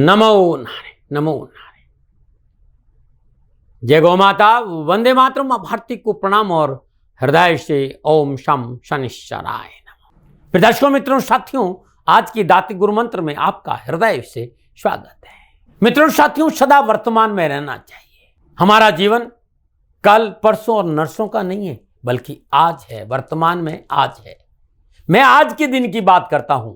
नमो नारायण, नमो नारायण। जय गौ माता, वंदे मातरम। भारती को प्रणाम और हृदय से ओम शम शनिश्चराय नमः। दर्शकों, मित्रों, साथियों, आज की दाती गुरु मंत्र में आपका हृदय से स्वागत है। मित्रों, साथियों, सदा वर्तमान में रहना चाहिए। हमारा जीवन कल, परसों और नरसों का नहीं है, बल्कि आज है, वर्तमान में आज है। मैं आज के दिन की बात करता हूं।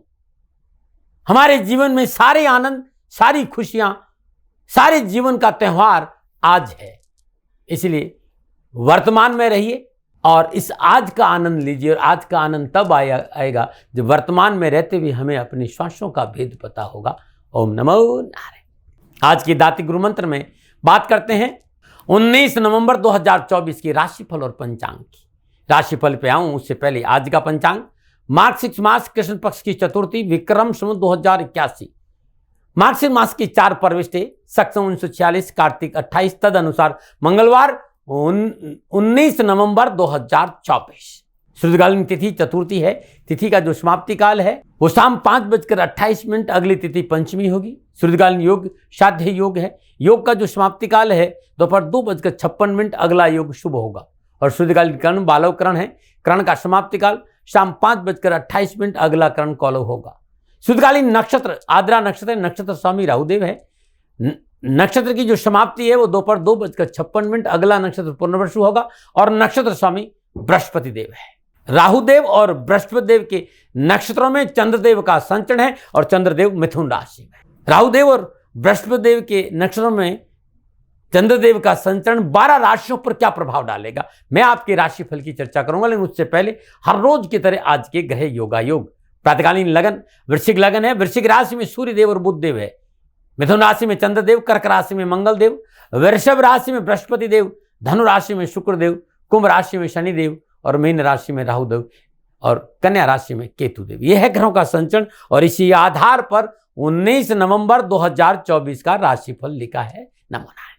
हमारे जीवन में सारे आनंद, सारी खुशियां, सारे जीवन का त्योहार आज है। इसलिए वर्तमान में रहिए और इस आज का आनंद लीजिए। और आज का आनंद तब आएगा जब वर्तमान में रहते हुए हमें अपनी श्वासों का भेद पता होगा। ओम नमो नारायण। आज की दाती गुरु मंत्र में बात करते हैं 19 नवंबर 2024 की राशिफल और पंचांग की। राशिफल पे आऊं उससे पहले आज का पंचांग। मार्गशीर्ष मास कृष्ण पक्ष की चतुर्थी, विक्रम संवत 2081, मार्गशीर्ष मास की 4 परविष्टे, सक्सम 1946, कार्तिक 28, तद अनुसार मंगलवार 19 नवंबर 2024। श्रुतकालीन तिथि चतुर्थी है। तिथि का जो समाप्ति काल है वो शाम 5:28। अगली तिथि पंचमी होगी। श्रुतकालीन योग साध्य योग है। योग का जो समाप्ति काल है दोपहर 2:56। अगला योग शुभ होगा। और श्रुतकालीन कर्ण बालव कर्ण है। कर्ण का समाप्ति काल शाम 5:28। अगला कर्ण कौलव होगा। शुद्धकालीन नक्षत्र आद्रा नक्षत्र, नक्षत्र स्वामी राहुदेव है। नक्षत्र की जो समाप्ति है वो दोपहर 2:56। अगला नक्षत्र पुनर्वसु होगा और नक्षत्र स्वामी बृहस्पति देव है। राहुदेव और बृहस्पति देव के नक्षत्रों में चंद्रदेव का संचरण है और चंद्रदेव मिथुन राशि में। राहुदेव और बृहस्पति देव के नक्षत्रों में चंद्रदेव का संचरण 12 राशियों पर क्या प्रभाव डालेगा, मैं आपके राशिफल की चर्चा करूंगा। लेकिन उससे पहले हर रोज की तरह आज के ग्रह योगा योग। प्रातकालीन लगन वृश्चिक लगन है। वृश्चिक राशि में सूर्य देव और बुध देव है। मिथुन राशि में चंद्रदेव, कर्क राशि में मंगल देव, वृषभ राशि में बृहस्पति देव, धनु राशि में शुक्र देव, कुंभ राशि में शनि देव और मीन राशि में राहु देव और कन्या राशि में केतु देव। यह है ग्रहों का संचरण और इसी आधार पर 19 नवंबर 2024 का राशिफल लिखा है। नमो नारायण।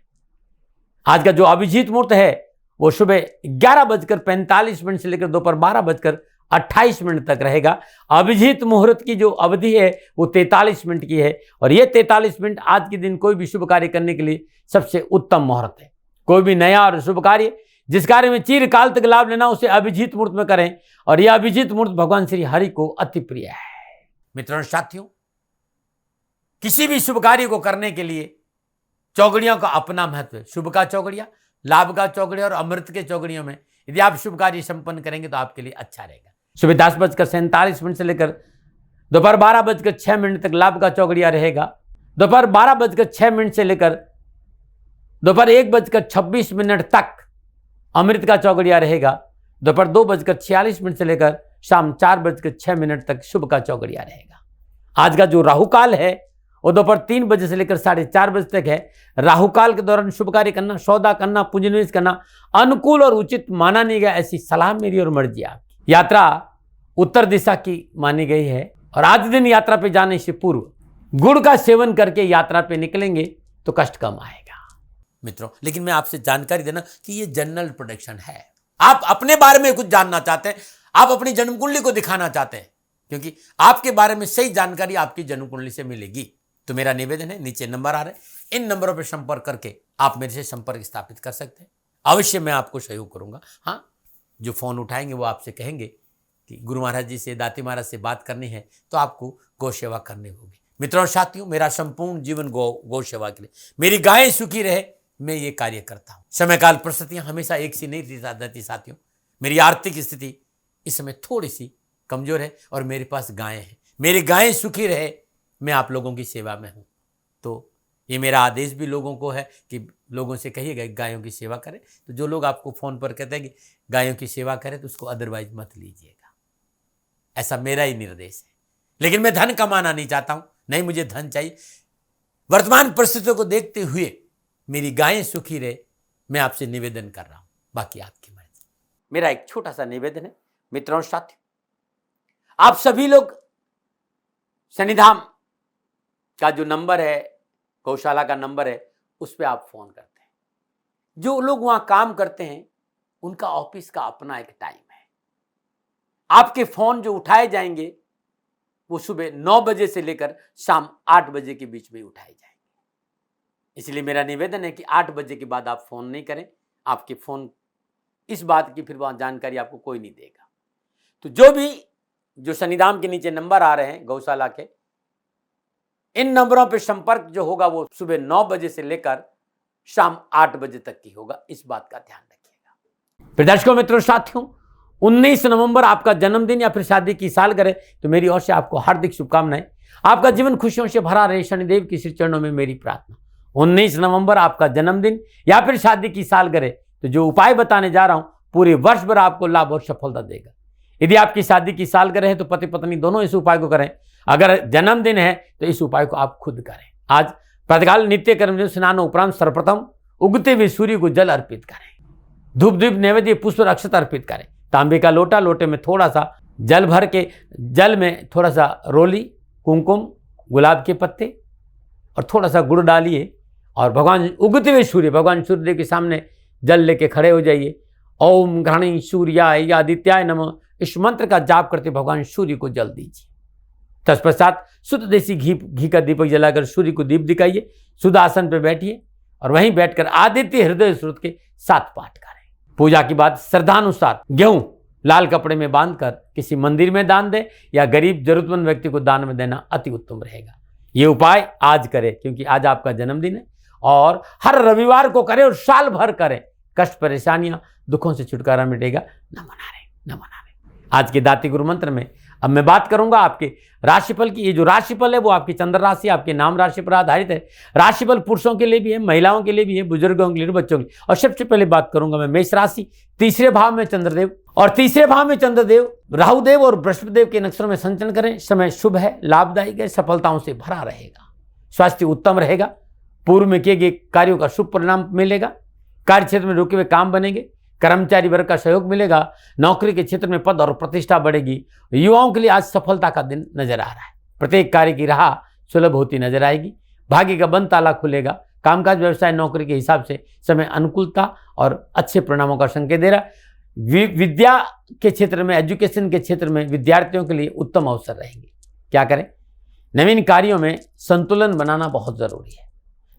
आज का जो अभिजीत मुहूर्त है वो सुबह 11:45 से लेकर दोपहर 12:28 तक रहेगा। अभिजीत मुहूर्त की जो अवधि है वो 43 मिनट की है और ये 43 मिनट आज के दिन कोई भी शुभ कार्य करने के लिए सबसे उत्तम मुहूर्त है। कोई भी नया और शुभ कार्य, जिस कार्य में चिरकाल तक लाभ लेना, उसे अभिजीत मुहूर्त में करें। और यह अभिजीत मुहूर्त भगवान श्री हरि को अति प्रिय है। मित्रों, साथियों, किसी भी शुभ कार्य को करने के लिए चौगड़ियों का अपना महत्व है। शुभ का चौगड़िया, लाभ का चौगड़िया और अमृत के चौगड़ियों में यदि आप शुभ कार्य संपन्न करेंगे तो आपके लिए अच्छा रहेगा। सुबह 10:47 से लेकर दोपहर 12:06 तक लाभ का चौगड़िया रहेगा। दोपहर 12:06 से लेकर दोपहर 1:26 तक अमृत का चौगड़िया रहेगा। दोपहर 2:46 से लेकर शाम 4:06 तक शुभ का चौगड़िया रहेगा। आज का जो राहु काल है वो दोपहर 3 बजे से लेकर 4:30 बजे तक है। राहु काल के दौरान शुभ कार्य करना, सौदा करना, पूंजी निवेश करना अनुकूल और उचित माना नहीं गया। ऐसी सलाह मेरी और मर्जी आपकी। यात्रा उत्तर दिशा की मानी गई है और आज दिन यात्रा पे जाने से पूर्व गुड़ का सेवन करके यात्रा पे निकलेंगे तो कष्ट कम आएगा। मित्रों, लेकिन मैं आपसे जानकारी देना कि ये जनरल प्रोडिक्शन है। आप अपने बारे में कुछ जानना चाहते हैं, आप अपनी जन्म कुंडली को दिखाना चाहते हैं, क्योंकि आपके बारे में सही जानकारी आपकी जन्म कुंडली से मिलेगी। तो मेरा निवेदन है, नीचे नंबर आ रहे हैं, इन नंबरों पर संपर्क करके आप मेरे से संपर्क स्थापित कर सकते हैं। अवश्य मैं आपको सहयोग करूंगा। हाँ, जो फोन उठाएंगे वो आपसे कहेंगे कि गुरु महाराज जी से, दाती महाराज से बात करनी है तो आपको गौ सेवा करनी होगी। मित्रों, साथियों, मेरा संपूर्ण जीवन गौ सेवा के लिए, मेरी गायें सुखी रहे, मैं ये कार्य करता हूँ। समय काल परिस्थितियां हमेशा एक सी नहीं रहती साथियों। मेरी आर्थिक स्थिति इस समय थोड़ी सी कमजोर है और मेरे पास गायें हैं। मेरी गायें सुखी रहे, मैं आप लोगों की सेवा में हूं। तो ये मेरा आदेश भी लोगों को है कि लोगों से कहिएगा गायों की सेवा करें। तो जो लोग आपको फोन पर कहते हैं कि गायों की सेवा करें तो उसको अदरवाइज मत लीजिएगा। ऐसा मेरा ही निर्देश है। लेकिन मैं धन कमाना नहीं चाहता हूं, नहीं मुझे धन चाहिए। वर्तमान परिस्थितियों को देखते हुए मेरी गायें सुखी रहे, मैं आपसे निवेदन कर रहा हूं। बाकी आपकी मर्जी। मेरा एक छोटा सा निवेदन है मित्रों, साथियों, आप सभी लोग शनिधाम का जो नंबर है, गौशाला का नंबर है, उस पर आप फोन करते हैं। जो लोग वहां काम करते हैं उनका ऑफिस का अपना एक टाइम है। आपके फोन जो उठाए जाएंगे वो सुबह 9 बजे से लेकर शाम 8 बजे के बीच में उठाए जाएंगे। इसलिए मेरा निवेदन है कि 8 बजे के बाद आप फोन नहीं करें। आपके फोन इस बात की फिर वहां जानकारी आपको कोई नहीं देगा। तो जो शनिधाम के नीचे नंबर आ रहे हैं गौशाला के, इन नंबरों पर संपर्क जो होगा वो सुबह 9 बजे से लेकर शाम 8 बजे तक की होगा। इस बात का ध्यान रखिएगा। फिर दर्शकों मित्रों साथियों, 19 नवंबर आपका जन्मदिन या फिर शादी की सालगिरह, तो मेरी ओर से आपको हार्दिक शुभकामनाएं। आपका जीवन खुशियों से भरा रहे, शनिदेव की श्री चरणों में मेरी प्रार्थना। 19 नवंबर आपका जन्मदिन या फिर शादी की सालगिरह, तो जो उपाय बताने जा रहा हूं पूरे वर्ष भर आपको लाभ और सफलता देगा। यदि आपकी शादी की सालगिरह है तो पति पत्नी दोनों इस उपाय को करें। अगर जन्मदिन है तो इस उपाय को आप खुद करें। आज प्रातःकाल नित्य कर्म स्नान उपरांत सर्वप्रथम उगते हुए सूर्य को जल अर्पित करें। धूप दीप नैवेद्य पुष्प और अक्षत अर्पित करें। तांबे का लोटा, लोटे में थोड़ा सा जल भर के, जल में थोड़ा सा रोली, कुमकुम, गुलाब के पत्ते और थोड़ा सा गुड़ डालिए और भगवान उगते हुए सूर्य, भगवान सूर्यदेव के सामने जल लेके खड़े हो जाइए। ओम घृणी सूर्याय आदित्याय नमः, इस मंत्र का जाप करते भगवान सूर्य को जल दीजिए। तत्पश्चात शुद्ध देसी घी का दीपक जलाकर सूर्य को दीप दिखाइए। शुद्ध आसन पर बैठिए और वहीं बैठकर आदित्य हृदय स्रोत के 7 पाठ करें। पूजा के बाद श्रद्धानुसार गेहूं लाल कपड़े में बांधकर किसी मंदिर में दान दें या गरीब जरूरतमंद व्यक्ति को दान में देना अति उत्तम रहेगा। ये उपाय आज करें क्योंकि आज आपका जन्मदिन है, और हर रविवार को करें और साल भर करें। कष्ट, परेशानियां, दुखों से छुटकारा मिटेगा। न मना रहे। आज के दाती गुरु मंत्र में अब मैं बात करूंगा आपके राशिफल की। ये जो राशिफल है वो आपकी चंद्र राशि, आपके नाम राशि पर आधारित है। राशिफल पुरुषों के लिए भी है, महिलाओं के लिए भी है, बुजुर्गों के लिए, बच्चों के लिए। और सबसे पहले बात करूंगा मैं मेष राशि। तीसरे भाव में चंद्रदेव, और तीसरे भाव में चंद्रदेव राहुदेव और बृहस्पतिदेव के नक्षत्रों में संचरण करें। समय शुभ है, लाभदायक है, सफलताओं से भरा रहेगा। स्वास्थ्य उत्तम रहेगा। पूर्व में किए गए कार्यों का शुभ परिणाम मिलेगा। कार्य क्षेत्र में रुके हुए काम बनेंगे। कर्मचारी वर्ग का सहयोग मिलेगा। नौकरी के क्षेत्र में पद और प्रतिष्ठा बढ़ेगी। युवाओं के लिए आज सफलता का दिन नजर आ रहा है। प्रत्येक कार्य की राह सुलभ होती नजर आएगी। भाग्य का बंद ताला खुलेगा। कामकाज, व्यवसाय, नौकरी के हिसाब से समय अनुकूलता और अच्छे परिणामों का संकेत दे रहा है। विद्या के क्षेत्र में, एजुकेशन के क्षेत्र में विद्यार्थियों के लिए उत्तम अवसर रहेंगे। क्या करें? नवीन कार्यों में संतुलन बनाना बहुत जरूरी है।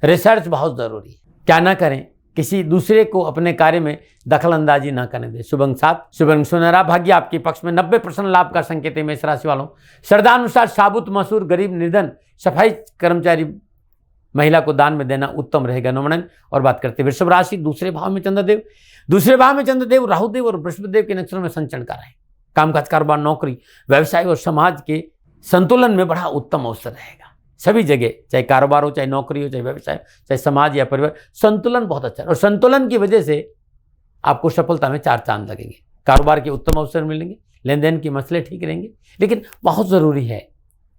रिसर्च बहुत जरूरी है। क्या ना करें? किसी दूसरे को अपने कार्य में दखल अंदाजी ना करने दें। शुभ अंक 7, शुभ रंग सुनहरा। भाग्य आपके पक्ष में। 90% लाभ का संकेत है मेष राशि वालों। श्रद्धानुसार साबुत मसूर, गरीब, निर्धन, सफाई कर्मचारी महिला को दान में देना उत्तम रहेगा। नमन। और बात करते हैं वृषभ राशि। दूसरे भाव में चंद्रदेव, दूसरे भाव में चंद्रदेव राहुदेव और बृहस्पतिदेव के नक्षत्रों में संचरण कर रहे हैं। कामकाज, कारोबार, नौकरी, व्यवसाय और समाज के संतुलन में बड़ा उत्तम अवसर रहेगा। सभी जगह, चाहे कारोबार हो, चाहे नौकरी हो, चाहे व्यवसाय, चाहे समाज या परिवार, संतुलन बहुत अच्छा है। और संतुलन की वजह से आपको सफलता में 4 चांद लगेंगे। कारोबार के उत्तम अवसर मिलेंगे। लेन देन के मसले ठीक रहेंगे। लेकिन बहुत जरूरी है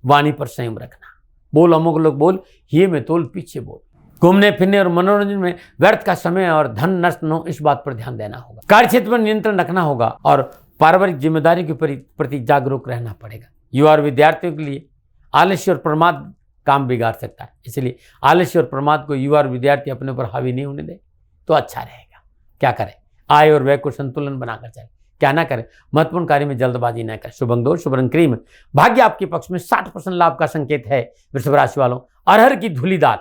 वाणी पर संयम रखना। बोल अमुक लोग बोल, ये में तोल, पीछे बोल। घूमने फिरने और मनोरंजन में व्यर्थ का समय और धन नष्ट न हो, इस बात पर ध्यान देना होगा। कार्य क्षेत्र में नियंत्रण रखना होगा और पारिवारिक जिम्मेदारी के प्रति जागरूक रहना पड़ेगा। युवा और विद्यार्थियों के लिए आलस्य और प्रमाद काम बिगाड़ सकता है। इसलिए आलस्य और प्रमाद को युवा और विद्यार्थी अपने ऊपर हावी नहीं होने दे तो अच्छा रहेगा। क्या करें? आय और व्यय को संतुलन बनाकर चले। क्या ना करें? महत्वपूर्ण कार्य में जल्दबाजी न करें। शुभ अंक 2, शुभ रंग क्रीम। भाग्य आपके पक्ष में। 60% लाभ का संकेत है वृषभ राशि वालों। अरहर की धुली दाल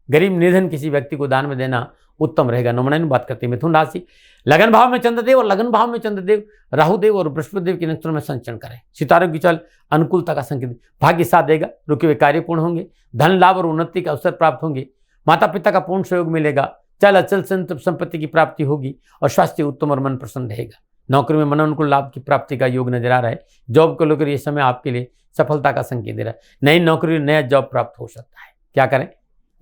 गरीब, निर्धन किसी व्यक्ति को दान में देना उत्तम रहेगा। नमन। बात करते हैं मिथुन राशि। लगन भाव में चंद्रदेव और लगन भाव में चंद्रदेव राहुदेव और बृहस्पतिदेव के नक्षत्रों में संचरण करें। सितारों की चाल अनुकूलता का संकेत। भाग्य साथ देगा। रुके हुए कार्य पूर्ण होंगे। धन लाभ और उन्नति का अवसर प्राप्त होंगे। माता पिता का पूर्ण सहयोग मिलेगा। चल अचल संपत्ति की प्राप्ति होगी और स्वास्थ्य उत्तम और मन प्रसन्न रहेगा। नौकरी में मनोनुकूल लाभ की प्राप्ति का योग नजर आ रहा है। जॉब को लेकर यह समय आपके लिए सफलता का संकेत दे रहा है। नई नौकरी, नया जॉब प्राप्त हो सकता है। क्या करें?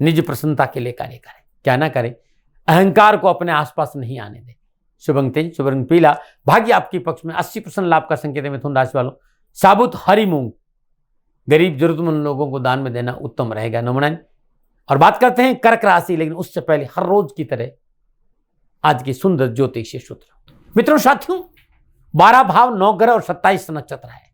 निज प्रसन्नता के लिए कार्य करें। क्या ना करें? अहंकार को अपने आसपास नहीं आने दें। शुभ अंक 3, शुभ रंग पीला। भाग्य आपके पक्ष में। 80% लाभ का संकेत है मिथुन राशि वालों। साबुत हरी मूंग गरीब जरूरतमंद लोगों को दान में देना उत्तम रहेगा। नमन। और बात करते हैं कर्क राशि। लेकिन उससे पहले हर रोज की तरह आज की सुंदर ज्योतिषीय सूत्र। मित्रों साथियों, 12 भाव 9 ग्रह और 27 नक्षत्र है।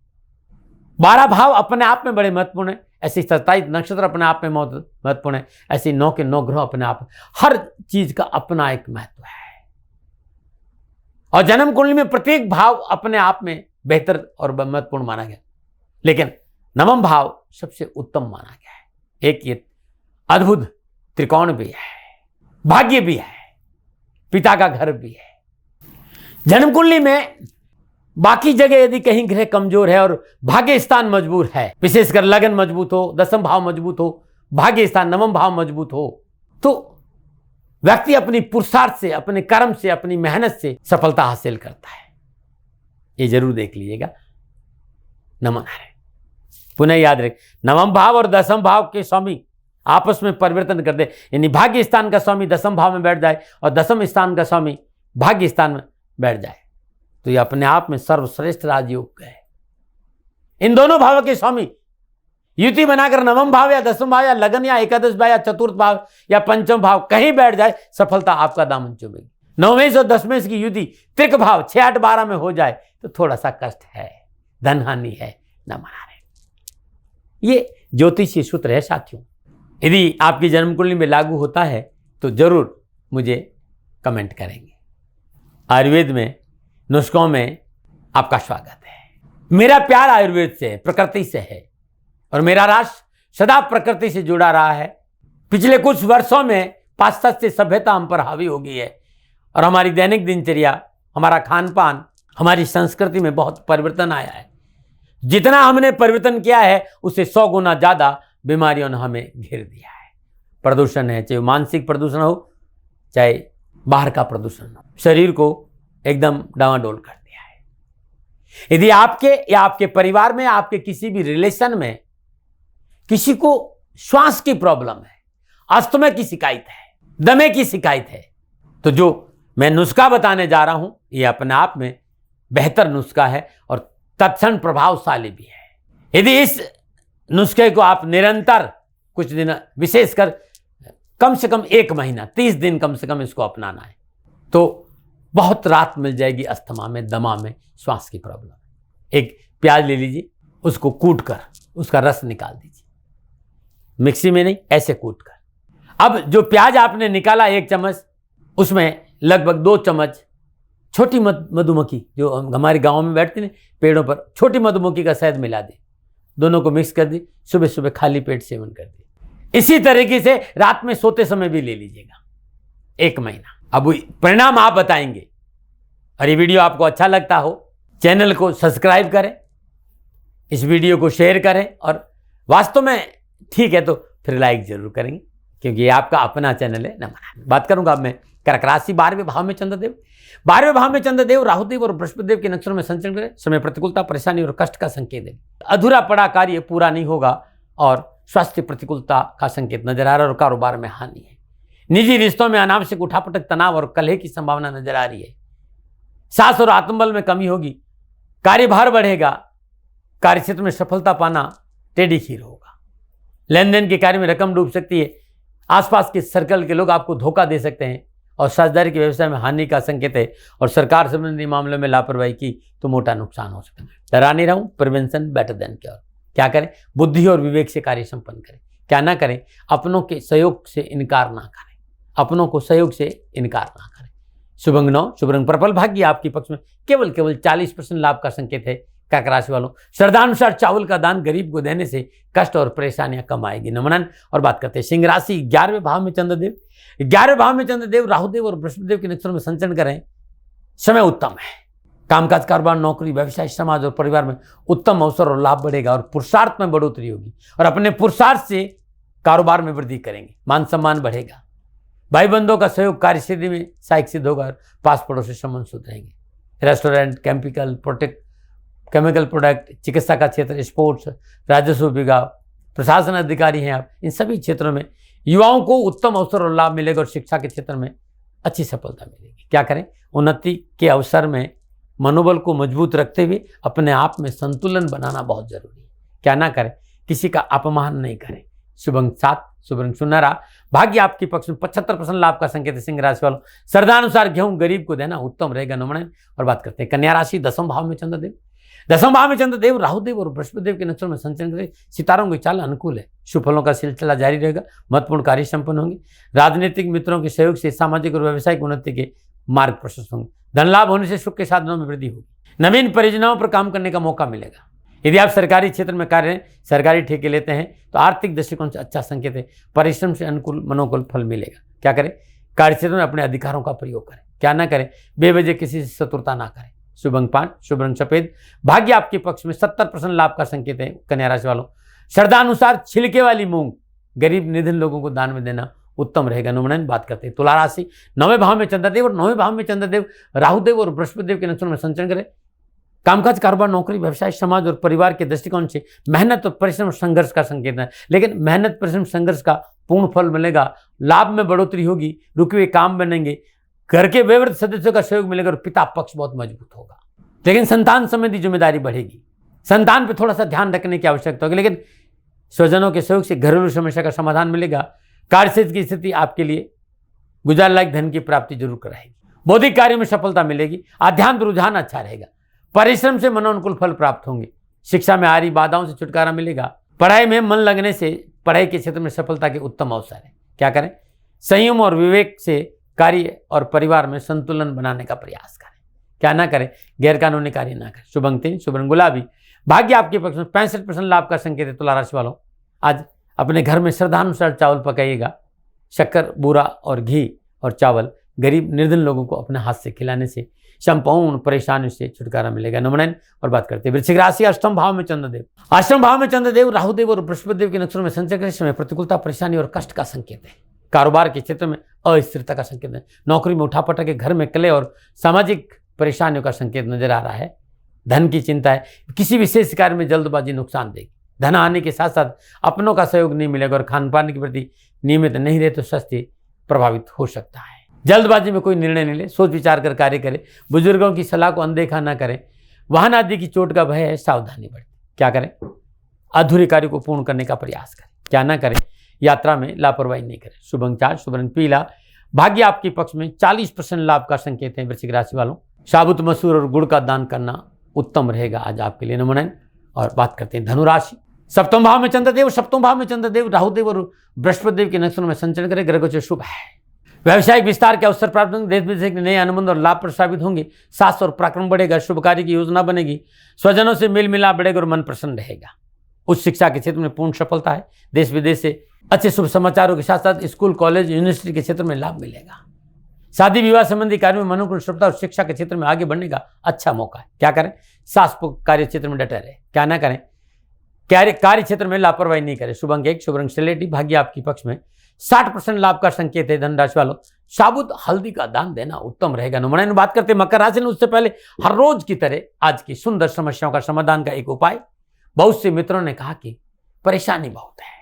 12 भाव अपने आप में बड़े महत्वपूर्ण है। ऐसे 27 नक्षत्र अपने आप में महत्वपूर्ण है। ऐसे 9 के 9 ग्रह अपने आप, हर चीज का अपना एक महत्व है। और जन्म कुंडली में प्रत्येक भाव अपने आप में बेहतर और महत्वपूर्ण माना गया। लेकिन नवम भाव सबसे उत्तम माना गया है। एक ये अद्भुत त्रिकोण भी है, भाग्य भी है, पिता का घर भी है। जन्म कुंडली में बाकी जगह यदि कहीं ग्रह कमजोर है और भाग्य स्थान मजबूत है, विशेषकर लगन मजबूत हो, दसम भाव मजबूत हो, भाग्य स्थान नवम भाव मजबूत हो, तो व्यक्ति अपनी पुरुषार्थ से, अपने कर्म से, अपनी मेहनत से सफलता हासिल करता है। ये जरूर देख लीजिएगा। नमन है। पुनः याद रखें, नवम भाव और दसम भाव के स्वामी आपस में परिवर्तन कर दे, यानी भाग्य स्थान का स्वामी दसम भाव में बैठ जाए और दसम स्थान का स्वामी भाग्य स्थान में बैठ जाए, तो ये अपने आप में सर्वश्रेष्ठ राजयोग है। इन दोनों भावों के स्वामी युति बनाकर नवम भाव या दसम भाव या लगन या एकादश भाव या चतुर्थ भाव या पंचम भाव कहीं बैठ जाए, सफलता आपका दामन चुमेगी। नौवें और दसवें की युति त्रिक भाव 6, 8, 12 में हो जाए तो थोड़ा सा कष्ट है, धन हानि है, न मना रहे। ये ज्योतिषीय सूत्र है साथियों। यदि आपकी जन्म कुंडली में लागू होता है तो जरूर मुझे कमेंट करेंगे। आयुर्वेद में नुस्खों में आपका स्वागत है। मेरा प्यार आयुर्वेद से, प्रकृति से है और मेरा राष्ट्र सदा प्रकृति से जुड़ा रहा है। पिछले कुछ वर्षों में पाश्चात्य सभ्यता हम पर हावी हो गई है और हमारी दैनिक दिनचर्या, हमारा खान पान, हमारी संस्कृति में बहुत परिवर्तन आया है। जितना हमने परिवर्तन किया है उससे 100 गुना ज़्यादा बीमारियों ने हमें घेर दिया है। प्रदूषण है, चाहे मानसिक प्रदूषण हो चाहे बाहर का प्रदूषण हो, शरीर को एकदम डावाडोल कर दिया है। यदि आपके या आपके परिवार में, आपके किसी भी रिलेशन में किसी को श्वास की प्रॉब्लम है, अस्थमा की शिकायत है, दमे की शिकायत है, तो जो मैं नुस्खा बताने जा रहा हूं ये अपने आप में बेहतर नुस्खा है और तत्क्षण प्रभावशाली भी है। यदि इस नुस्खे को आप निरंतर कुछ दिन, विशेषकर कम से कम 1 महीना, 30 दिन कम से कम इसको अपनाना है, तो बहुत राहत मिल जाएगी अस्थमा में, दमा में, श्वास की प्रॉब्लम। एक प्याज ले लीजिए, उसको कूट कर उसका रस निकाल दीजिए, मिक्सी में नहीं, ऐसे कूट कर। अब जो प्याज आपने निकाला 1 चम्मच, उसमें लगभग 2 चम्मच छोटी मधुमक्खी, जो हमारे गाँव में बैठती ना पेड़ों पर, छोटी मधुमक्खी का शहद मिला दे, दोनों को मिक्स कर दी, सुबह सुबह खाली पेट सेवन कर दी। इसी तरीके से रात में सोते समय भी ले लीजिएगा 1 महीना। अब परिणाम आप बताएंगे। और ये वीडियो आपको अच्छा लगता हो, चैनल को सब्सक्राइब करें, इस वीडियो को शेयर करें और वास्तव में ठीक है तो फिर लाइक जरूर करेंगे, क्योंकि ये आपका अपना चैनल है। नमन। बात करूंगा अब मैं कर्क राशि 12वें भाव में चंद्रदेव। 12वें भाव में चंद्रदेव राहुदेव और बृहस्पतिदेव के नक्षत्रों में संचरण करें, समय प्रतिकूलता, परेशानी और कष्ट का संकेत है। अधूरा पड़ा कार्य पूरा नहीं होगा और स्वास्थ्य प्रतिकूलता का संकेत नजर आ रहा है और कारोबार में हानि है। निजी रिश्तों में अनावश्यक उठापटक, तनाव और कलह की संभावना नजर आ रही है। साहस और आत्मबल में कमी होगी, कार्यभार बढ़ेगा, कार्यक्षेत्र में सफलता पाना टेढ़ी खीर होगा। लेन देन के कार्य में रकम डूब सकती है, आसपास के सर्कल के लोग आपको धोखा दे सकते हैं और साझेदारी के व्यवसाय में हानि का संकेत है और सरकार संबंधी मामलों में लापरवाही की तो मोटा नुकसान हो सकता है। डरा नहीं रहूं, प्रिवेंशन बेटर देन क्योर। क्या करें? बुद्धि और विवेक से कार्य संपन्न करें। क्या ना करें? अपनों के सहयोग से इनकार ना करें, अपनों को सहयोग से इनकार ना करें। शुभ अंक 9, शुभ रंग पर्पल, भाग्य आपके पक्ष में केवल 40% लाभ का संकेत है। कर्क राशि वालों, श्रद्धानुसार चावल का दान गरीब को देने से कष्ट और परेशानियां कम आएगी। नमन। और बात करते हैं सिंह राशि, 11वें भाव में चंद्रदेव। 11वें भाव में चंद्रदेव राहुदेव और बृहस्पतिदेव के नक्षत्र में संचरण करें, समय उत्तम है। कामकाज, कारोबार, नौकरी, व्यवसाय, समाज और परिवार में उत्तम अवसर और लाभ बढ़ेगा और पुरुषार्थ में बढ़ोतरी होगी और अपने पुरुषार्थ से कारोबार में वृद्धि करेंगे। मान सम्मान बढ़ेगा, भाई बंधुओं का सहयोग कार्य सिद्धि में सहायक सिद्ध होगा और पास पड़ोस से संबंध सुधरेंगे। रेस्टोरेंट, केमिकल प्रोडक्ट, चिकित्सा का क्षेत्र, स्पोर्ट्स, राजस्व विभाग, प्रशासन अधिकारी हैं आप, इन सभी क्षेत्रों में युवाओं को उत्तम अवसर और लाभ मिलेगा और शिक्षा के क्षेत्र में अच्छी सफलता मिलेगी। क्या करें? उन्नति के अवसर में मनोबल को मजबूत रखते हुए अपने आप में संतुलन बनाना बहुत जरूरी है। क्या ना करें? किसी का अपमान नहीं करें। शुभ अंक 7, शुभ रंग सुनहरा, भाग्य आपके पक्ष में 75% लाभ का संकेत है। सिंह राशि वालों, श्रद्धानुसार गेहूं गरीब को देना उत्तम रहेगा। नमन। और बात करते हैं कन्या राशि, 10वें भाव में चंद्रदेव। 10वें भाव में चंद्रदेव राहुदेव और बृहस्पतिदेव के नक्षत्र में संचरण करें, सितारों की चाल अनुकूल है। शुभ फलों का सिलसिला जारी रहेगा, महत्वपूर्ण कार्य संपन्न होंगे। राजनीतिक मित्रों के सहयोग से सामाजिक और व्यावसायिक उन्नति के मार्ग प्रशस्त होंगे। धन लाभ होने से सुख के साधनों में वृद्धि होगी। नवीन परियोजनाओं पर काम करने का मौका मिलेगा। यदि आप सरकारी क्षेत्र में कार्य हैं, सरकारी ठेके लेते हैं तो आर्थिक दृष्टिकोण से अच्छा संकेत है। परिश्रम से अनुकूल मनोकूल फल मिलेगा। क्या करें? कार्य क्षेत्र में अपने अधिकारों का प्रयोग करें। क्या ना करें? बेवजह किसी से शत्रुता ना करें। शुभ अंक 5, शुभ रंग सफेद। भाग्य आपके पक्ष में 70% लाभ का संकेत है। कन्या राशि वालों, श्रद्धा अनुसार छिलके वाली मूंग गरीब निर्धन लोगों को दान में देना उत्तम रहेगा। अनुमोदन बात करते हैं तुला राशि, 9वें भाव में चंद्रदेव और 9वें भाव में चंद्रदेव राहुदेव और बृहस्पतिदेव के नक्षत्रों में संचरण करें। कामकाज, कारोबार, नौकरी, व्यवसाय, समाज और परिवार के दृष्टिकोण से मेहनत और परिश्रम संघर्ष का संकेत है। लेकिन मेहनत, परिश्रम, संघर्ष का पूर्ण फल मिलेगा। लाभ में बढ़ोतरी होगी, रुके हुए काम बनेंगे, घर के वयोवृद्ध सदस्यों का सहयोग मिलेगा और पिता पक्ष बहुत मजबूत होगा। लेकिन संतान संबंधी जिम्मेदारी बढ़ेगी। संतान पर थोड़ा सा ध्यान रखने की आवश्यकता होगी। लेकिन स्वजनों के सहयोग से घरेलू समस्या का समाधान मिलेगा। कार्यक्षेत्र की स्थिति आपके लिए गुजार लायक धन की प्राप्ति जरूर कराएगी। बौद्धिक कार्यों में सफलता मिलेगी। आध्यात्म रुझान अच्छा रहेगा। परिश्रम से मनोनुकूल फल प्राप्त होंगे। शिक्षा में आ रही बाधाओं से छुटकारा मिलेगा। पढ़ाई में मन लगने से पढ़ाई के क्षेत्र में सफलता के उत्तम अवसर है। क्या करें? संयम और विवेक से कार्य और परिवार में संतुलन बनाने का प्रयास करें। क्या ना करें? गैरकानूनी कार्य ना करें। शुभ अंक 3, शुभ रंग गुलाबी। भाग्य आपके पक्ष में 65% लाभ का संकेत है। तुला राशि वालों, आज अपने घर में श्रद्धानुसार चावल पकाइएगा। शक्कर, बूरा और घी और चावल गरीब निर्धन लोगों को अपने हाथ से खिलाने से संपूर्ण परेशानी से छुटकारा मिलेगा। नमन और बात करते हैं वृश्चिक राशि, अष्टम भाव में चंद्रदेव। अष्टम भाव में चंद्रदेव राहुदेव और बृहस्पतिदेव के नक्षत्रों में संचरण करने समय प्रतिकूलता, परेशानी और कष्ट का संकेत है। कारोबार के क्षेत्र में अस्थिरता का संकेत है। नौकरी में उठापटक के, घर में कलह और सामाजिक परेशानियों का संकेत नजर आ रहा है। धन की चिंता है। किसी विशेष कार्य में जल्दबाजी नुकसान देगी। धन आने के साथ साथ अपनों का सहयोग नहीं मिलेगा और खान पान के प्रति नियमित नहीं रहे तो स्वास्थ्य प्रभावित हो सकता है। जल्दबाजी में कोई निर्णय नहीं ले, सोच विचार कर कार्य करें। बुजुर्गों की सलाह को अनदेखा ना करें। वाहन आदि की चोट का भय है, सावधानी बरतें। क्या करें? अधूरे कार्य को पूर्ण करने का प्रयास करें। क्या ना करें? यात्रा में लापरवाही नहीं करें। शुभ अंक 4, शुभ रंग पीला। भाग्य आपके पक्ष में 40% लाभ का संकेत है। वृश्चिक राशि वालों, साबुत मसूर और गुड़ का दान करना उत्तम रहेगा आज आपके लिए। नमन और बात करते हैं धनु राशि, सप्तम भाव में चंद्रदेव, सप्तम भाव में चंद्रदेव राहुदेव और बृहस्पतिदेव के नक्षत्रों में संचरण करें। ग्रह गोचर शुभ है। व्यवसायिक विस्तार के अवसर प्राप्त होंगे। देश विदेश के नए अनुबंध और लाभ प्रस्तावित होंगे। साहस और पराक्रम बढ़ेगा। शुभ कार्य की योजना बनेगी। स्वजनों से मेल मिलाप बढ़ेगा और मन प्रसन्न रहेगा। उच्च शिक्षा के क्षेत्र में पूर्ण सफलता है। देश विदेश से अच्छे शुभ समाचारों के साथ साथ स्कूल, कॉलेज, यूनिवर्सिटी के क्षेत्र में लाभ मिलेगा। शादी विवाह संबंधी कार्य में मनोनुकूल सफलता और शिक्षा के क्षेत्र में आगे बढ़ने का अच्छा मौका है। क्या करें? साहस कार्य क्षेत्र में डटे रहे। क्या ना करें? कार्य क्षेत्र में लापरवाही नहीं करें। शुभ अंक 1, शुभ रंग स्लेटी। भाग्य आपके पक्ष में 60% लाभ का संकेत है। धनराशि वालों, साबुत हल्दी का दान देना उत्तम रहेगा। नुमाइन बात करते हैं मकर राशि। उससे पहले हर रोज की तरह आज की सुंदर समस्याओं का समाधान का एक उपाय। बहुत से मित्रों ने कहा कि परेशानी बहुत है,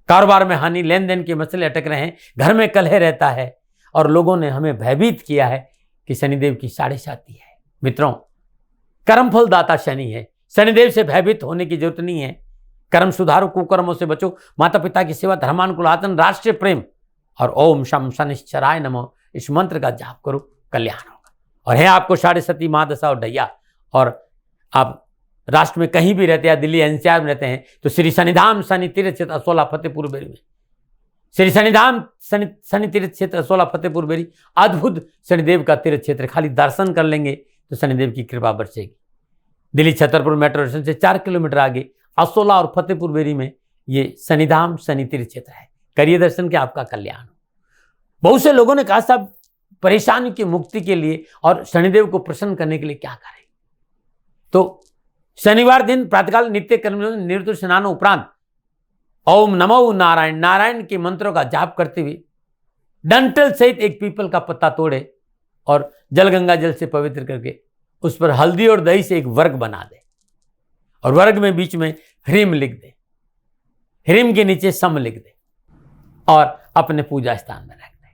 कारोबार में हानि, लेन देन के मसले अटक रहे हैं, घर में कलह रहता है और लोगों ने हमें भयभीत किया है कि शनिदेव की 7.5 है। मित्रों, कर्मफल दाता शनि है। शनिदेव से भयभीत होने की जरूरत नहीं है। कर्म सुधारो, कुकर्मों से बचो, माता पिता की सेवा, धर्मानुकूल आचरण, राष्ट्रीय प्रेम और ओम शम शनिश्चराय नमो इस मंत्र का जाप करो, कल्याण होगा। और है आपको 7.5 महादशा और ढैया, और आप राष्ट्र में कहीं भी रहते हैं, दिल्ली एनसीआर में रहते हैं, तो श्री शनिधाम शनि तीर्थ क्षेत्र असोला फतेहपुर बेरी में, श्री शनिधाम शनि तीर्थ क्षेत्र असोला फतेहपुर बेरी अद्भुत शनिदेव का तीर्थ क्षेत्र। खाली दर्शन कर लेंगे तो शनिदेव की कृपा बरसेगी। दिल्ली छतरपुर मेट्रो स्टेशन से 4 किलोमीटर आगे असोला और फतेहपुर बेरी में ये शनिधाम शनि तीर्थ क्षेत्र है। करिए दर्शन के, आपका कल्याण हो। बहुत से लोगों ने कहा साहब परेशानी की मुक्ति के लिए और शनिदेव को प्रसन्न करने के लिए क्या करें? तो शनिवार दिन प्रातःकाल नित्य कर्म निवृत्त स्नान उपरांत ओम नमो नारायण, नारायण के मंत्रों का जाप करते हुए डंठल सहित एक पीपल का पत्ता तोड़े और जल गंगा जल से पवित्र करके उस पर हल्दी और दही से एक वर्ग बना दे और वर्ग में बीच में ह्रीम लिख दे, ह्रीम के नीचे सम लिख दे और अपने पूजा स्थान में रख दे।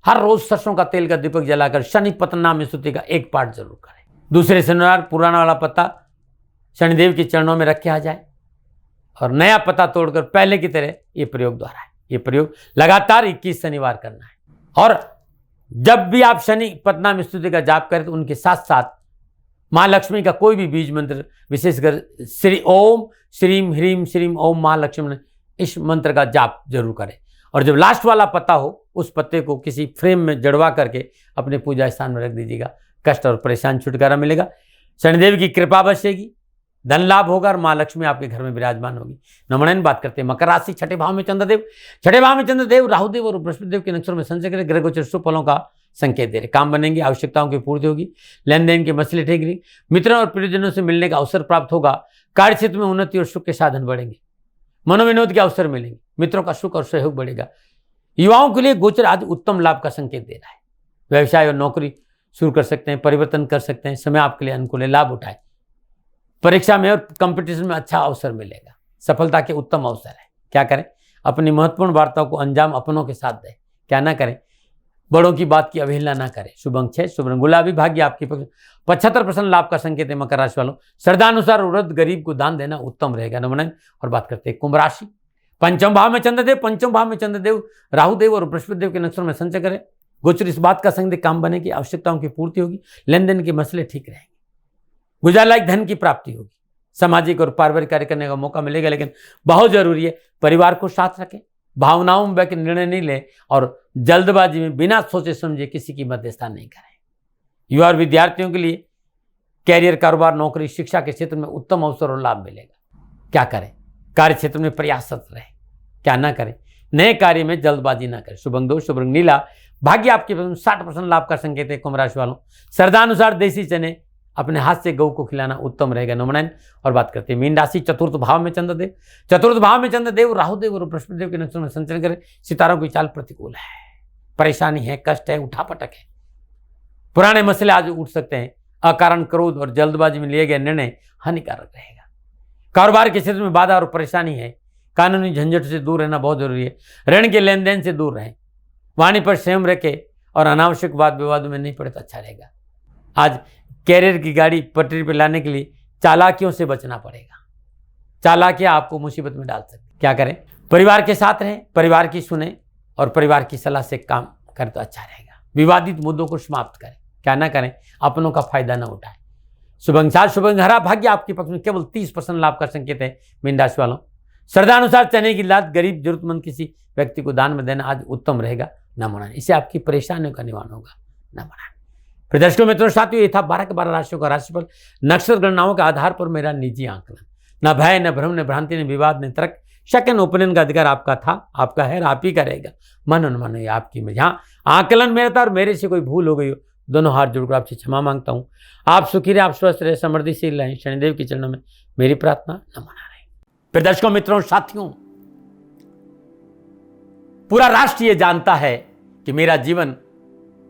हर रोज सरसों का तेल का दीपक जलाकर शनि पतनाम स्तुति का एक पाठ जरूर करें। दूसरे शनिवार पुराना वाला पत्ता शनिदेव के चरणों में रखे आ जाए और नया पत्ता तोड़कर पहले की तरह ये प्रयोग दोहराए। ये प्रयोग लगातार 21 शनिवार करना है। और जब भी आप शनि पतनाम स्तुति का जाप करें तो उनके साथ साथ माँ लक्ष्मी का कोई भी बीज मंत्र, विशेषकर श्री ओम श्रीम ह्रीम श्रीम ओम माँ लक्ष्मी, इस मंत्र का जाप जरूर करें। और जब लास्ट वाला पत्ता हो उस पत्ते को किसी फ्रेम में जड़वा करके अपने पूजा स्थान में रख दीजिएगा। कष्ट और परेशान छुटकारा मिलेगा। शनिदेव की कृपा बसेगी, धन लाभ होगा और मां लक्ष्मी आपके घर में विराजमान होगी। नमन बात करते हैं मकर राशि, छठे भाव में चंद्रदेव, छठे भाव में चंद्रदेव राहुदेव और बृहस्पति देव के नक्षत्र में संचय करें। ग्रह गोचर शुभ फलों का संकेत दे रहे, काम बनेंगे, आवश्यकताओं की पूर्ति होगी, लेन देन के मसले ठेकेंगे, मित्रों और प्रियजनों से मिलने का अवसर प्राप्त होगा, कार्य क्षेत्र में उन्नति और सुख के साधन बढ़ेंगे, मनोविनोद के अवसर मिलेंगे, मित्रों का सुख और सहयोग बढ़ेगा। युवाओं के लिए गोचर आज उत्तम लाभ का संकेत दे रहा है। व्यवसाय और नौकरी शुरू कर सकते हैं, परिवर्तन कर सकते हैं, समय आपके लिए अनुकूल है, लाभ उठाए। परीक्षा में और कंपटीशन में अच्छा अवसर मिलेगा, सफलता के उत्तम अवसर है। क्या करें, अपनी महत्वपूर्ण वार्ताओं को अंजाम अपनों के साथ दें। क्या ना करें, बड़ों की बात की अवहेलना ना करें। शुभ अंक 6, शुभ रंग गुलाबी, भाग्य आपकी पक्ष 75% लाभ का संकेत है। मकर राशि वालों, श्रद्धानुसार वृद्ध गरीब को दान देना उत्तम रहेगा। नमन। और बात करते हैं कुंभ राशि, पंचम भाव में चंद्रदेव, पंचम भाव में चंद्रदेव राहुदेव और बृहस्पति देव के नक्षत्र में संचय करें। गोचर इस बात का संकेत, काम बनेगी, आवश्यकताओं की पूर्ति होगी, लेन देन के मसले ठीक रहेंगे, गुजार लायक धन की प्राप्ति होगी, सामाजिक और पारिवारिक कार्य करने का मौका मिलेगा। लेकिन बहुत जरूरी है परिवार को साथ रखें, भावनाओं में बहकर निर्णय नहीं लें और जल्दबाजी में बिना सोचे समझे किसी की मध्यस्थता नहीं करें। युवा और विद्यार्थियों के लिए कैरियर, कारोबार, नौकरी, शिक्षा के क्षेत्र में उत्तम अवसर और लाभ मिलेगा। क्या करें, कार्य क्षेत्र में प्रयासरत रहे। क्या ना करें, नए कार्य में जल्दबाजी ना करें। शुभ अंक 2, शुभ रंग नीला, भाग्य आपके 60% लाभ का संकेत है। कुंभ राशि वालों, श्रद्धानुसार देसी चने अपने हाथ से गौ को खिलाना उत्तम रहेगा। नमन। और बात करते हैं मीन राशि, चतुर्थ भाव में चंद्रदेव, चतुर्थ भाव में चंद्रदेव राहुदेव और बृहस्पति देव के नक्षत्र में संचरण करें। सितारों की चाल प्रतिकूल है, परेशानी है, कष्ट है, उठापटक है, पुराने मसले आज उठ सकते हैं। अकारण क्रोध और जल्दबाजी में लिए गए निर्णय हानिकारक रहेगा। कारोबार के क्षेत्र में बाधा और परेशानी है, कानूनी झंझट से दूर रहना बहुत जरूरी है। ऋण के लेन देन से दूर रहें, वाणी पर संयम रखें और अनावश्यक वाद विवाद में नहीं पड़े तो अच्छा रहेगा। आज कैरियर की गाड़ी पटरी पर लाने के लिए चालाकियों से बचना पड़ेगा। चालाकियां आपको मुसीबत में डाल सकती। क्या करें, परिवार के साथ रहें, परिवार की सुने और परिवार की सलाह से काम करें तो अच्छा रहेगा। विवादित मुद्दों को समाप्त करें। क्या ना करें, अपनों का फायदा ना उठाएं। शुभ अंक 4, शुभ अंक हरा, भाग्य आपके पक्ष में केवल 30% लाभ का संकेत है। मीन राशि वालों, श्रद्धानुसार चने की लात गरीब जरूरतमंद किसी व्यक्ति को दान में देना आज उत्तम रहेगा। न मनाएं, इससे आपकी परेशानियों का निवारण होगा। न मनाएं। फिर दर्शकों मित्रों साथियों, ये था 12 के 12 राशियों का राशिफल नक्षत्र गणनाओं के आधार पर मेरा निजी आंकलन। न भय, न भ्रम, न भ्रांति, न विवाद, न तर्क, शक एंड ओपिनियन का अधिकार आपका था, आपका है, आप ही का रहेगा। मन अनुमान है आपकी में। जहाँ आंकलन मेरा था और मेरे से कोई भूल हो गई हो, दोनों हाथ जोड़कर आपसे क्षमा मांगता हूँ। आप सुखी रहे, आप स्वस्थ रहे, समृद्धिशील रहें, शनिदेव के चरणों में मेरी प्रार्थना न मना रहे। फिर दर्शकों मित्रों साथियों, पूरा राष्ट्र ये जानता है कि मेरा जीवन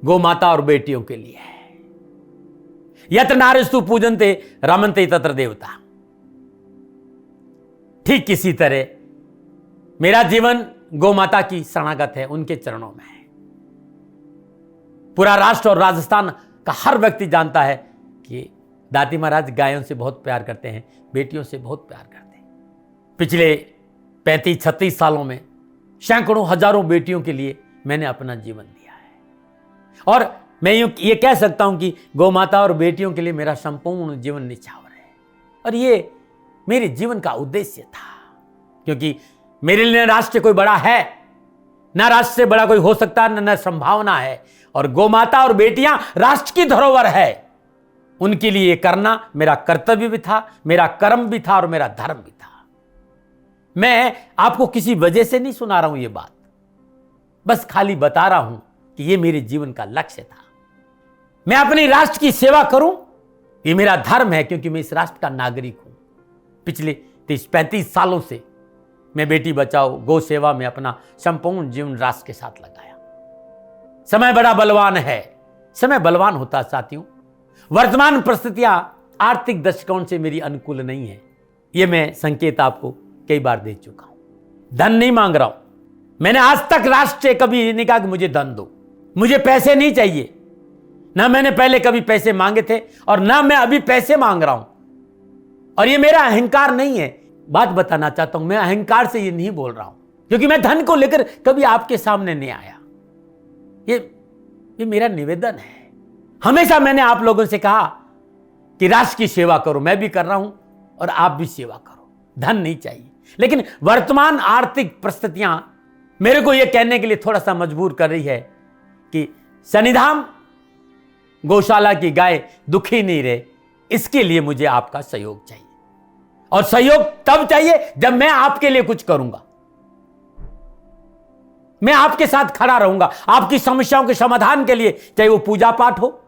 गौ माता और बेटियों के लिए है। यत्र नारीस्तु पूजन्ते रमन्ते तत्र देवता। ठीक किसी तरह मेरा जीवन गौ माता की शरणागत है, उनके चरणों में है। पूरा राष्ट्र और राजस्थान का हर व्यक्ति जानता है कि दादी महाराज गायों से बहुत प्यार करते हैं, बेटियों से बहुत प्यार करते हैं। पिछले 35-36 सालों में सैकड़ों हजारों बेटियों के लिए मैंने अपना जीवन दिया है और मैं ये कह सकता हूं कि गौ माता और बेटियों के लिए मेरा संपूर्ण जीवन निछावर है। और ये मेरे जीवन का उद्देश्य था, क्योंकि मेरे लिए राष्ट्र कोई बड़ा है, ना राष्ट्र से बड़ा कोई हो सकता, न संभावना है। और गौ माता और बेटियां राष्ट्र की धरोहर है, उनके लिए ये करना मेरा कर्तव्य भी था, मेरा कर्म भी था और मेरा धर्म भी था। मैं आपको किसी वजह से नहीं सुना रहा हूं ये बात, बस खाली बता रहा हूं कि ये मेरे जीवन का लक्ष्य था। मैं अपने राष्ट्र की सेवा करूं, ये मेरा धर्म है, क्योंकि मैं इस राष्ट्र का नागरिक हूं। पिछले 30-35 सालों से मैं बेटी बचाओ, गौ सेवा में अपना संपूर्ण जीवन राष्ट्र के साथ लगाया। समय बड़ा बलवान है, समय बलवान होता साथियों। वर्तमान परिस्थितियां आर्थिक दृष्टिकोण से मेरी अनुकूल नहीं है, यह मैं संकेत आपको कई बार दे चुका हूं। धन नहीं मांग रहा हूं, मैंने आज तक राष्ट्र से कभी नहीं कहा कि मुझे धन दो, मुझे पैसे नहीं चाहिए। ना मैंने पहले कभी पैसे मांगे थे और ना मैं अभी पैसे मांग रहा हूं। और ये मेरा अहंकार नहीं है, बात बताना चाहता हूं, मैं अहंकार से ये नहीं बोल रहा हूं, क्योंकि मैं धन को लेकर कभी आपके सामने नहीं आया। ये मेरा निवेदन है। हमेशा मैंने आप लोगों से कहा कि राष्ट्र की सेवा करो, मैं भी कर रहा हूं और आप भी सेवा करो। धन नहीं चाहिए, लेकिन वर्तमान आर्थिक परिस्थितियां मेरे को यह कहने के लिए थोड़ा सा मजबूर कर रही है कि शनिधाम गौशाला की गाय दुखी नहीं रहे, इसके लिए मुझे आपका सहयोग चाहिए, और सहयोग तब चाहिए जब मैं आपके लिए कुछ करूंगा। मैं आपके साथ खड़ा रहूंगा आपकी समस्याओं के समाधान के लिए, चाहे वो पूजा पाठ हो,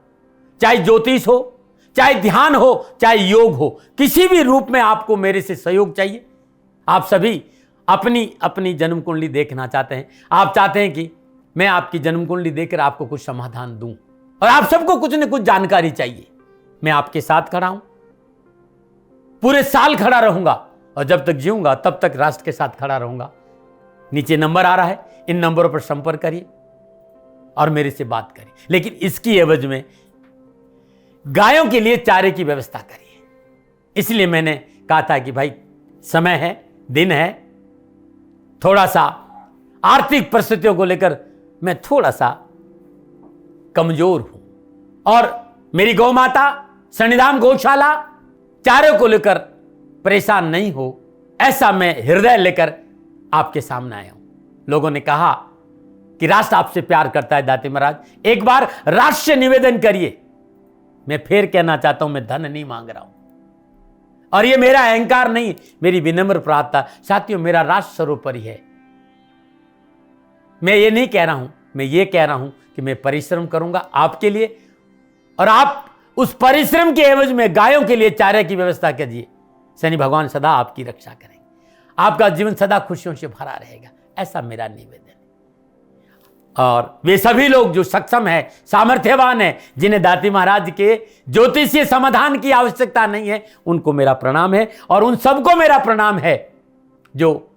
चाहे ज्योतिष हो, चाहे ध्यान हो, चाहे योग हो, किसी भी रूप में आपको मेरे से सहयोग चाहिए। आप सभी अपनी अपनी जन्म कुंडली देखना चाहते हैं, आप चाहते हैं कि मैं आपकी जन्म कुंडली देखकर आपको कुछ समाधान दूं, और आप सबको कुछ न कुछ जानकारी चाहिए। मैं आपके साथ खड़ा हूं, पूरे साल खड़ा रहूंगा, और जब तक जीऊंगा तब तक राष्ट्र के साथ खड़ा रहूंगा। नीचे नंबर आ रहा है, इन नंबरों पर संपर्क करिए और मेरे से बात करिए, लेकिन इसकी एवज में गायों के लिए चारे की व्यवस्था करिए। इसलिए मैंने कहा था कि भाई समय है, दिन है, थोड़ा सा आर्थिक परिस्थितियों को लेकर मैं थोड़ा सा कमजोर हूं, और मेरी गौ माता शनिधाम गौशाला चारे को लेकर परेशान नहीं हो, ऐसा मैं हृदय लेकर आपके सामने आया हूं। लोगों ने कहा कि राष्ट्र आपसे प्यार करता है दाती महाराज, एक बार राष्ट्र से निवेदन करिए। मैं फिर कहना चाहता हूं, मैं धन नहीं मांग रहा हूं, और ये मेरा अहंकार नहीं, मेरी विनम्र प्रार्थना। साथियों, मेरा राष्ट्र सर्वोपरि है। मैं ये नहीं कह रहा हूं, मैं ये कह रहा हूं कि मैं परिश्रम करूंगा आपके लिए, और आप उस परिश्रम के एवज में गायों के लिए चारे की व्यवस्था कीजिए। शनि भगवान सदा आपकी रक्षा करेंगे, आपका जीवन सदा खुशियों से भरा रहेगा, ऐसा मेरा निवेदन है। और वे सभी लोग जो सक्षम है, सामर्थ्यवान है, जिन्हें दाती महाराज के ज्योतिषीय समाधान की आवश्यकता नहीं है, उनको मेरा प्रणाम है। और उन सबको मेरा प्रणाम है जो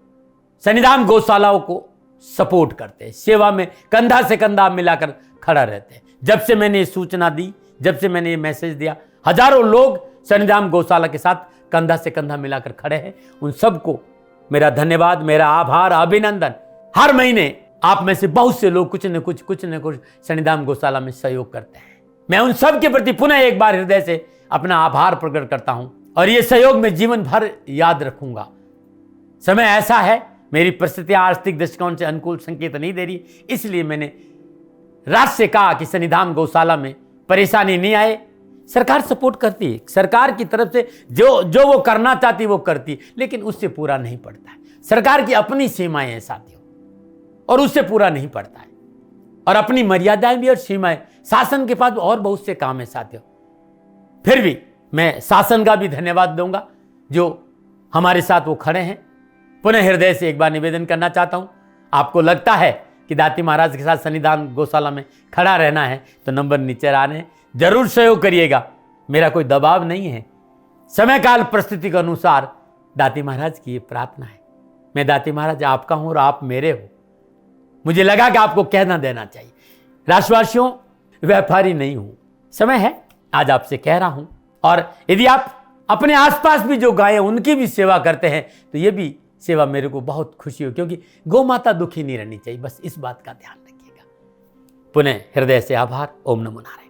शनिधाम गौशालाओं को सपोर्ट करते हैं, सेवा में कंधा से कंधा मिलाकर खड़ा रहते हैं। जब से मैंने ये सूचना दी, जब से मैंने ये मैसेज दिया, हजारों लोग शनिधाम गौशाला के साथ कंधा से कंधा मिलाकर खड़े हैं। उन सबको मेरा धन्यवाद, मेरा आभार, अभिनंदन। हर महीने आप में से बहुत से लोग कुछ न कुछ शनिधाम गौशाला में सहयोग करते हैं। मैं उन सब के प्रति पुनः एक बार हृदय से अपना आभार प्रकट करता हूं, और ये सहयोग मैं जीवन भर याद रखूंगा। समय ऐसा है, मेरी परिस्थितियां आर्थिक दृष्टिकोण से अनुकूल संकेत नहीं दे रही, इसलिए मैंने राष्ट्र से कहा कि शनिधाम गौशाला में परेशानी नहीं आए। सरकार सपोर्ट करती है, सरकार की तरफ से जो वो करना चाहती वो करती, लेकिन उससे पूरा नहीं पड़ता है। सरकार की अपनी सीमाएं हैं साथियों, और उससे पूरा नहीं पड़ता है, और अपनी मर्यादाएं भी और सीमाएं। शासन के पास और बहुत से काम है साथियों। फिर भी मैं शासन का भी धन्यवाद दूंगा जो हमारे साथ वो खड़े हैं। पुनः हृदय से एक बार निवेदन करना चाहता हूं, आपको लगता है कि दाती महाराज के साथ शनिधाम गौशाला में खड़ा रहना है तो नंबर नीचे आ रहे हैं, जरूर सहयोग करिएगा। मेरा कोई दबाव नहीं है, समय काल परिस्थिति के अनुसार दाती महाराज की ये प्रार्थना है। मैं दाती महाराज आपका हूं और आप मेरे हो। मुझे लगा कि आपको कहना देना चाहिए। राष्ट्रवासियों, व्यापारी नहीं हूं, समय है आज आपसे कह रहा हूं। और यदि आप अपने आसपास भी जो गायें उनकी भी सेवा करते हैं तो ये भी सेवा मेरे को बहुत खुशी हो, क्योंकि गौ माता दुखी नहीं रहनी चाहिए। बस इस बात का ध्यान रखिएगा। पुनः हृदय से आभार। ओम नमो नारायण।